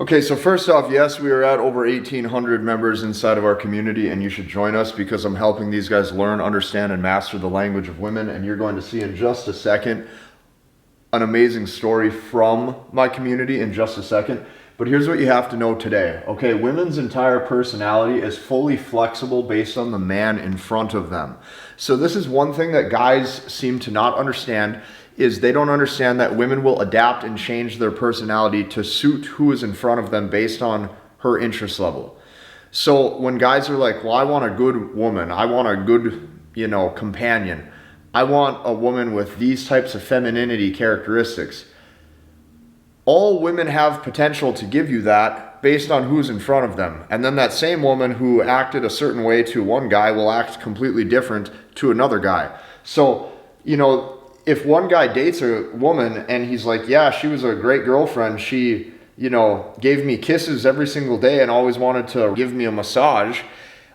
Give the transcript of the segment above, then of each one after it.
Okay, so first off, yes, we are at over 1,800 members inside of our community, and you should join us because I'm helping these guys learn, understand, and master the language of women. And you're going to see in just a second an amazing story from my community in just a second. But here's what you have to know today. Okay, women's entire personality is fully flexible based on the man in front of them. So this is one thing that guys seem to not understand, is they don't understand that women will adapt and change their personality to suit who is in front of them based on her interest level. So when guys are like, well, I want a good woman, I want a good, companion, I want a woman with these types of femininity characteristics. All women have potential to give you that based on who's in front of them. And then that same woman who acted a certain way to one guy will act completely different to another guy. So, if one guy dates a woman and he's like, yeah, she was a great girlfriend, she, gave me kisses every single day and always wanted to give me a massage,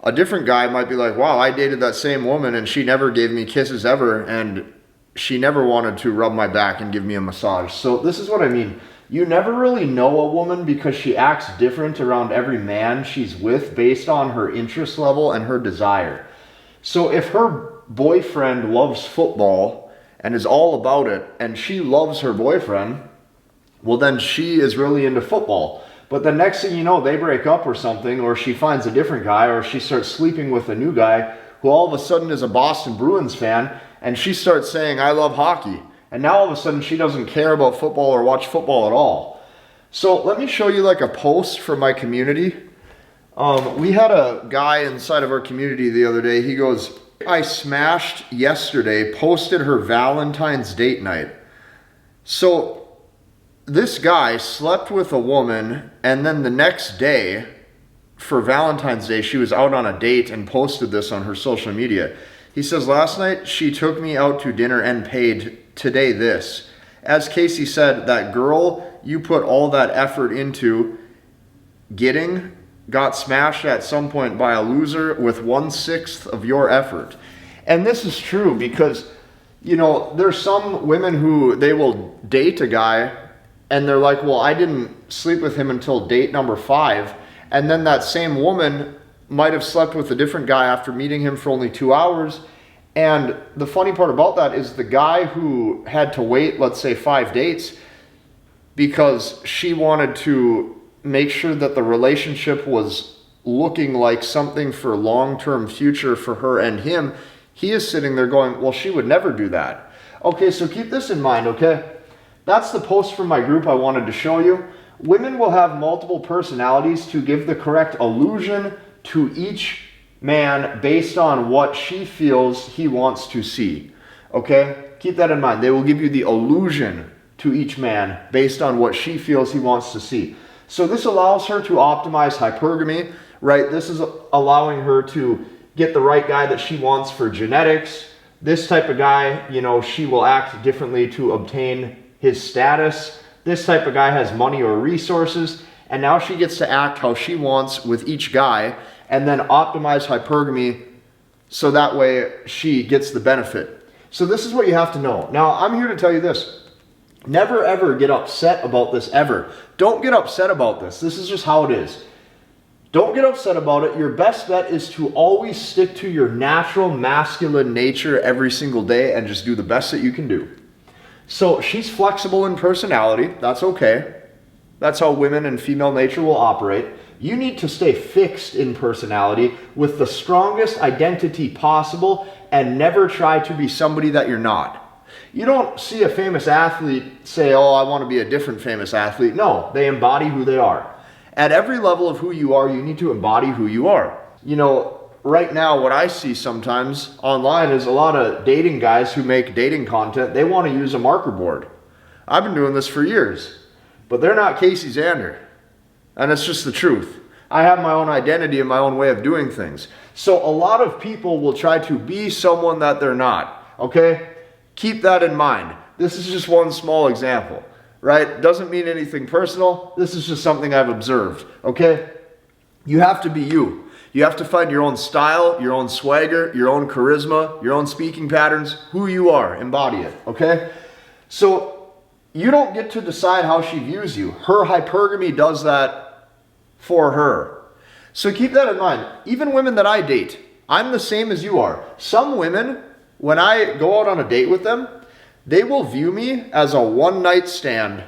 a different guy might be like, wow, I dated that same woman and she never gave me kisses ever, and she never wanted to rub my back and give me a massage. So this is what I mean. You never really know a woman because she acts different around every man she's with based on her interest level and her desire. So if her boyfriend loves football and is all about it, and she loves her boyfriend, well, then she is really into football. But the next thing you know, they break up or something, or she finds a different guy, or she starts sleeping with a new guy who all of a sudden is a Boston Bruins fan, and she starts saying, I love hockey. And now all of a sudden she doesn't care about football or watch football at all. So let me show you like a post from my community. We had a guy inside of our community the other day. He goes, I smashed yesterday, posted her Valentine's date night. So this guy slept with a woman, and then the next day for Valentine's Day, she was out on a date and posted this on her social media. He says, last night she took me out to dinner and paid. Today this. As Casey said, that girl you put all that effort into getting got smashed at some point by a loser with 1/6 of your effort. And this is true because, there's some women who they will date a guy and they're like, well, I didn't sleep with him until date number 5. And then that same woman might have slept with a different guy after meeting him for only 2 hours. And the funny part about that is the guy who had to wait, let's say 5 dates, because she wanted to make sure that the relationship was looking like something for long-term future for her and him, he is sitting there going, well, she would never do that. Okay, so keep this in mind, okay? That's the post from my group I wanted to show you. Women will have multiple personalities to give the correct illusion to each man based on what she feels he wants to see. Okay? Keep that in mind. They will give you the illusion to each man based on what she feels he wants to see. So this allows her to optimize hypergamy, right? This is allowing her to get the right guy that she wants for genetics. This type of guy, she will act differently to obtain his status. This type of guy has money or resources, and now she gets to act how she wants with each guy and then optimize hypergamy so that way she gets the benefit. So this is what you have to know. Now, I'm here to tell you this. Never ever get upset about this ever. Don't get upset about this. This is just how it is. Don't get upset about it. Your best bet is to always stick to your natural masculine nature every single day and just do the best that you can do. So she's flexible in personality. That's okay. That's how women and female nature will operate. You need to stay fixed in personality with the strongest identity possible and never try to be somebody that you're not. You don't see a famous athlete say, oh, I want to be a different famous athlete. No, they embody who they are. At every level of who you are, you need to embody who you are. Right now, what I see sometimes online is a lot of dating guys who make dating content. They want to use a marker board. I've been doing this for years, but they're not Casey Zander. And it's just the truth. I have my own identity and my own way of doing things. So a lot of people will try to be someone that they're not, okay? Keep that in mind. This is just one small example, right? Doesn't mean anything personal. This is just something I've observed, okay? You have to be you. You have to find your own style, your own swagger, your own charisma, your own speaking patterns, who you are, embody it, okay? So You don't get to decide how she views you. Her hypergamy does that for her. So keep that in mind. Even women that I date, I'm the same as you are. Some women, when I go out on a date with them, they will view me as a one-night stand.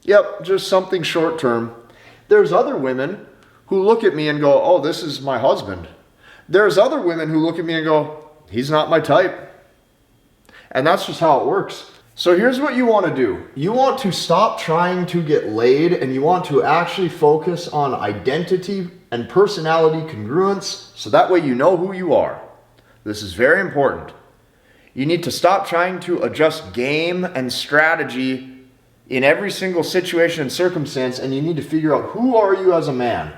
Yep, just something short-term. There's other women who look at me and go, oh, this is my husband. There's other women who look at me and go, he's not my type. And that's just how it works. So here's what you want to do. You want to stop trying to get laid, and you want to actually focus on identity and personality congruence, so that way you know who you are. This is very important. You need to stop trying to adjust game and strategy in every single situation and circumstance, and you need to figure out, who are you as a man?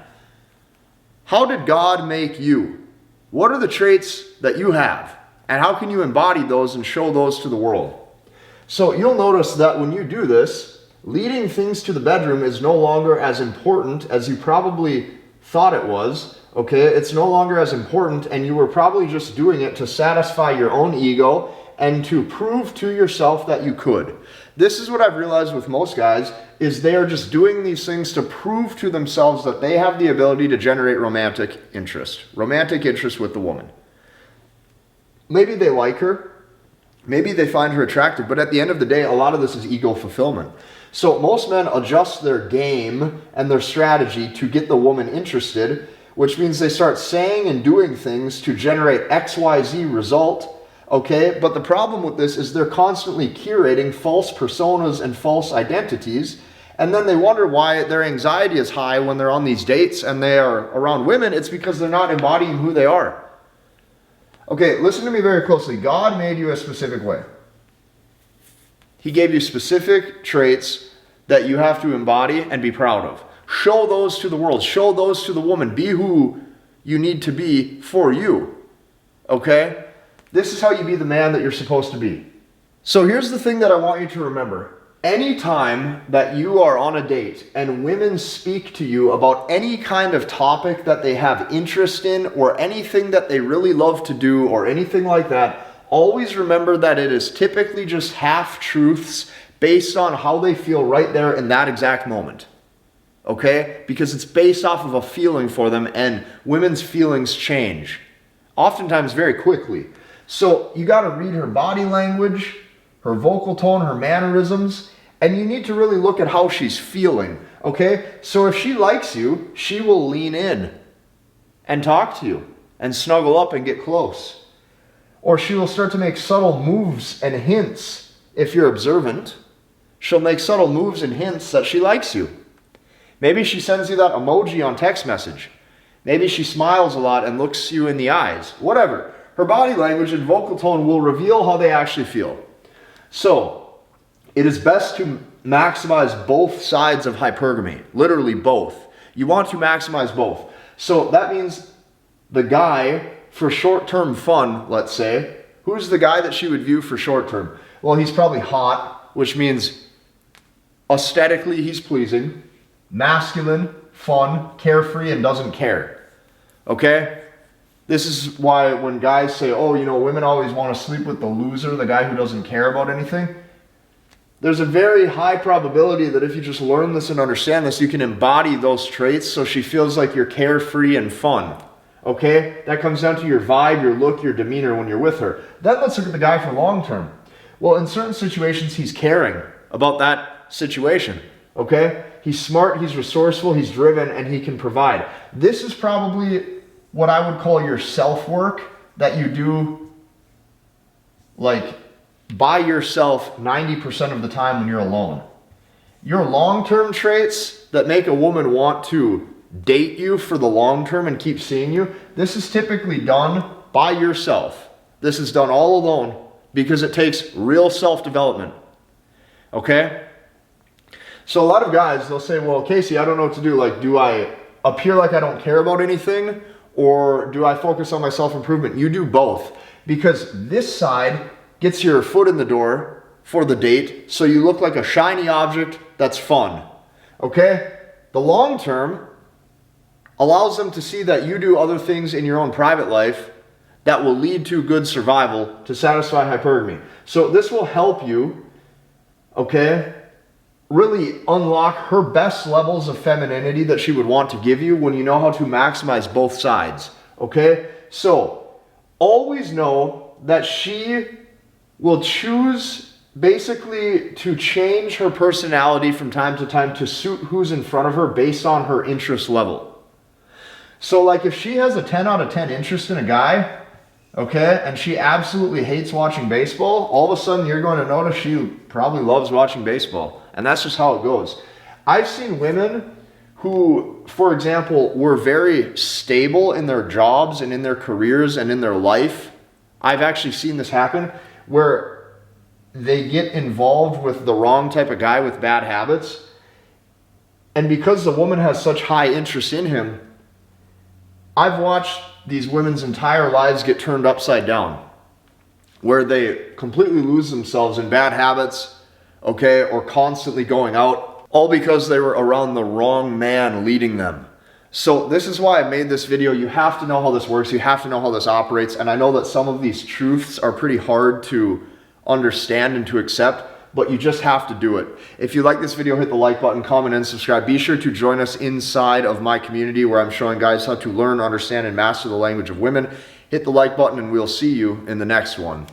How did God make you? What are the traits that you have? And how can you embody those and show those to the world? So you'll notice that when you do this, leading things to the bedroom is no longer as important as you probably thought it was. Okay, it's no longer as important, and you were probably just doing it to satisfy your own ego and to prove to yourself that you could. This is what I've realized with most guys, is they are just doing these things to prove to themselves that they have the ability to generate romantic interest with the woman. Maybe they like her, maybe they find her attractive, but at the end of the day, a lot of this is ego fulfillment. So most men adjust their game and their strategy to get the woman interested, which means they start saying and doing things to generate XYZ result. Okay, but the problem with this is they're constantly curating false personas and false identities, and then they wonder why their anxiety is high when they're on these dates and they are around women. It's because they're not embodying who they are. Okay, listen to me very closely. God made you a specific way. He gave you specific traits that you have to embody and be proud of. Show those to the world. Show those to the woman. Be who you need to be for you. Okay? This is how you be the man that you're supposed to be. So here's the thing that I want you to remember. Anytime that you are on a date and women speak to you about any kind of topic that they have interest in, or anything that they really love to do, or anything like that, always remember that it is typically just half-truths based on how they feel right there in that exact moment. Okay? Because it's based off of a feeling for them, and women's feelings change. Oftentimes very quickly. So you got to read her body language, her vocal tone, her mannerisms, and you need to really look at how she's feeling, okay? So if she likes you, she will lean in and talk to you and snuggle up and get close. Or she will start to make subtle moves and hints. If you're observant, she'll make subtle moves and hints that she likes you. Maybe she sends you that emoji on text message. Maybe she smiles a lot and looks you in the eyes. Whatever. Her body language and vocal tone will reveal how they actually feel. So, it is best to maximize both sides of hypergamy. Literally both. You want to maximize both. So that means the guy for short-term fun, let's say, who's the guy that she would view for short-term? Well, he's probably hot, which means aesthetically he's pleasing, masculine, fun, carefree, and doesn't care. Okay? This is why when guys say, oh, you know, women always want to sleep with the loser, the guy who doesn't care about anything. There's a very high probability that if you just learn this and understand this, you can embody those traits so she feels like you're carefree and fun. Okay? That comes down to your vibe, your look, your demeanor when you're with her. Then let's look at the guy for long term. Well, in certain situations, he's caring about that situation. Okay? He's smart, he's resourceful, he's driven, and he can provide. This is probably what I would call your self-work that you do like by yourself 90% of the time when you're alone. Your long-term traits that make a woman want to date you for the long term and keep seeing you, this is typically done by yourself. This is done all alone because it takes real self-development. Okay? So a lot of guys, they'll say, well, Casey, I don't know what to do. Like, do I appear like I don't care about anything, or do I focus on my self-improvement? You do both, because this side gets your foot in the door for the date, so you look like a shiny object that's fun. Okay? The long term allows them to see that you do other things in your own private life that will lead to good survival to satisfy hypergamy. So this will help you, okay, really unlock her best levels of femininity that she would want to give you when you know how to maximize both sides. Okay? So, always know that she will choose basically to change her personality from time to time to suit who's in front of her based on her interest level. So like if she has a 10 out of 10 interest in a guy, okay, and she absolutely hates watching baseball, all of a sudden you're going to notice she probably loves watching baseball. And that's just how it goes. I've seen women who, for example, were very stable in their jobs and in their careers and in their life. I've actually seen this happen where they get involved with the wrong type of guy with bad habits. And because the woman has such high interest in him, I've watched these women's entire lives get turned upside down, where they completely lose themselves in bad habits, okay, or constantly going out, all because they were around the wrong man leading them. So this is why I made this video. You have to know how this works. You have to know how this operates. And I know that some of these truths are pretty hard to understand and to accept, but you just have to do it. If you like this video, hit the like button, comment, and subscribe. Be sure to join us inside of my community where I'm showing guys how to learn, understand, and master the language of women. Hit the like button, and we'll see you in the next one.